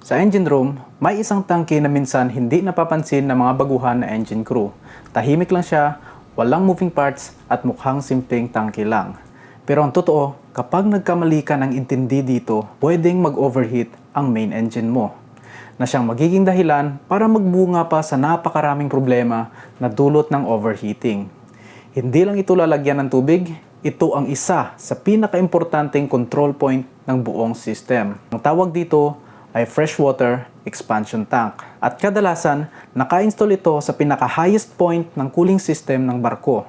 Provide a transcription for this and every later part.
Sa engine room, may isang tangke na minsan hindi napapansin ng mga baguhan na engine crew. Tahimik lang siya, walang moving parts at mukhang simpleng tangke lang. Pero ang totoo, kapag nagkamali ka ng intindi dito, pwedeng mag-overheat ang main engine mo, na siyang magiging dahilan para magbunga pa sa napakaraming problema na dulot ng overheating. Hindi lang ito lalagyan ng tubig, ito ang isa sa pinaka-importanteng control point ng buong system. Ang tawag dito ay freshwater expansion tank. At kadalasan, naka-install ito sa pinaka-highest point ng cooling system ng barko.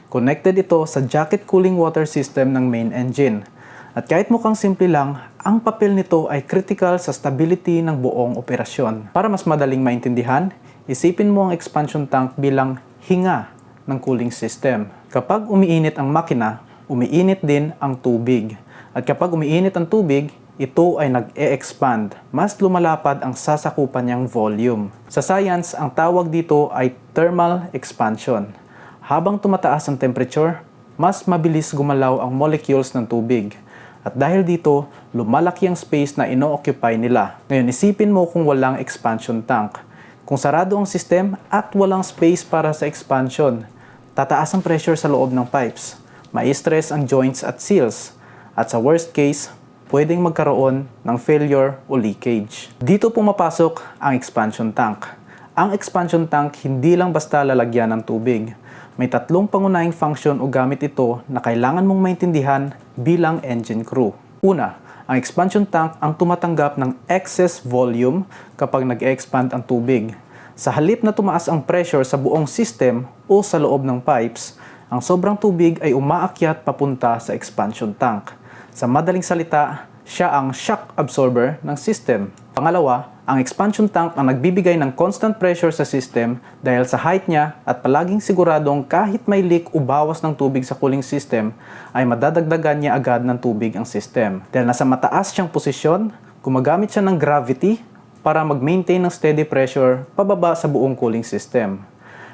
Connected ito sa jacket cooling water system ng main engine. At kahit mukhang simple lang, ang papel nito ay critical sa stability ng buong operasyon. Para mas madaling maintindihan, isipin mo ang expansion tank bilang hinga ng cooling system. Kapag umiinit ang makina, umiinit din ang tubig. At kapag umiinit ang tubig, ito ay nag-e-expand. Mas lumalapad ang sasakupan niyang volume. Sa science, ang tawag dito ay thermal expansion. Habang tumataas ang temperature, mas mabilis gumalaw ang molecules ng tubig. At dahil dito, lumalaki ang space na ino-occupy nila. Ngayon, isipin mo kung walang expansion tank. Kung sarado ang system at walang space para sa expansion, tataas ang pressure sa loob ng pipes. Mai-stress ang joints at seals. At sa worst case, pwedeng magkaroon ng failure o leakage. Dito pumapasok ang expansion tank. Ang expansion tank hindi lang basta lalagyan ng tubig. May tatlong pangunahing function o gamit ito na kailangan mong maintindihan bilang engine crew. Una, ang expansion tank ang tumatanggap ng excess volume kapag nag-expand ang tubig. Sa halip na tumaas ang pressure sa buong system o sa loob ng pipes, ang sobrang tubig ay umaakyat papunta sa expansion tank. Sa madaling salita, siya ang shock absorber ng system. Pangalawa, ang expansion tank ang nagbibigay ng constant pressure sa system dahil sa height niya at palaging siguradong kahit may leak o bawas ng tubig sa cooling system ay madadagdagan niya agad ng tubig ang system. Dahil nasa mataas siyang posisyon, gumagamit siya ng gravity para mag-maintain ng steady pressure pababa sa buong cooling system.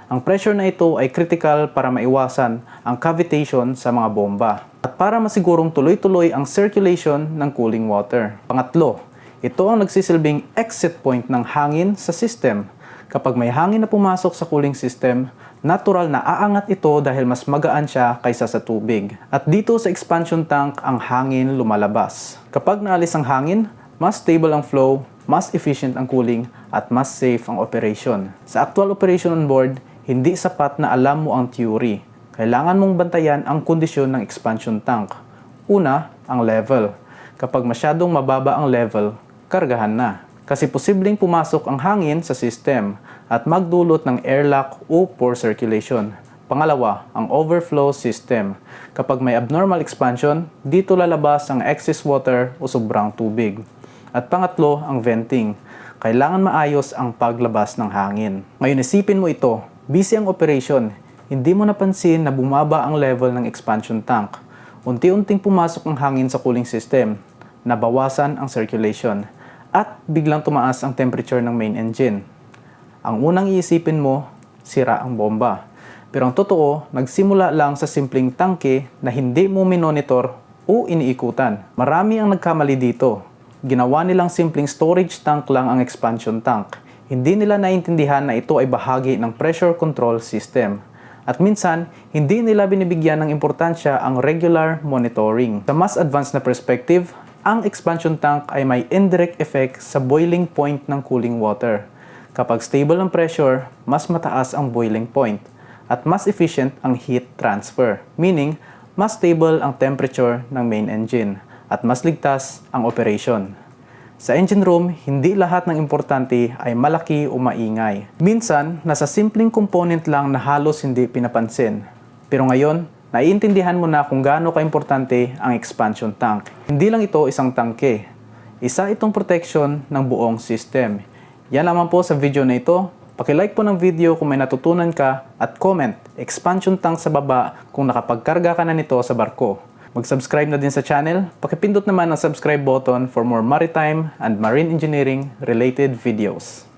Ang pressure na ito ay critical para maiwasan ang cavitation sa mga bomba at para masigurong tuloy-tuloy ang circulation ng cooling water. Pangatlo, ito ang nagsisilbing exit point ng hangin sa system. Kapag may hangin na pumasok sa cooling system, natural na aangat ito dahil mas magaan siya kaysa sa tubig. At dito sa expansion tank, ang hangin lumalabas. Kapag naalis ang hangin, mas stable ang flow, mas efficient ang cooling, at mas safe ang operation. Sa actual operation on board, hindi sapat na alam mo ang theory. Kailangan mong bantayan ang kondisyon ng expansion tank. Una, ang level. Kapag masyadong mababa ang level, kargahan na. Kasi posibleng pumasok ang hangin sa system at magdulot ng airlock o poor circulation. Pangalawa, ang overflow system. Kapag may abnormal expansion, dito lalabas ang excess water o sobrang tubig. At pangatlo, ang venting. Kailangan maayos ang paglabas ng hangin. Ngayon isipin mo ito. Busy ang operation, hindi mo napansin na bumaba ang level ng expansion tank. Unti-unting pumasok ang hangin sa cooling system, nabawasan ang circulation, at biglang tumaas ang temperature ng main engine. Ang unang iisipin mo, sira ang bomba. Pero ang totoo, nagsimula lang sa simpleng tangke na hindi mo minonitor o iniikutan. Marami ang nagkamali dito. Ginawa nilang simpleng storage tank lang ang expansion tank. Hindi nila naintindihan na ito ay bahagi ng pressure control system. At minsan, hindi nila binibigyan ng importansya ang regular monitoring. Sa mas advanced na perspective, ang expansion tank ay may indirect effect sa boiling point ng cooling water. Kapag stable ang pressure, mas mataas ang boiling point at mas efficient ang heat transfer. Meaning, mas stable ang temperature ng main engine at mas ligtas ang operation. Sa engine room, hindi lahat ng importante ay malaki o maingay. Minsan, nasa simpleng component lang na halos hindi pinapansin. Pero ngayon, naiintindihan mo na kung gaano kaimportante ang expansion tank. Hindi lang ito isang tangke. Isa itong protection ng buong system. Yan lamang po sa video na ito. Paki-like po ng video kung may natutunan ka at comment, expansion tank sa baba kung nakapagkarga ka na nito sa barko. Mag-subscribe na din sa channel. Pakipindot naman ang subscribe button for more maritime and marine engineering related videos.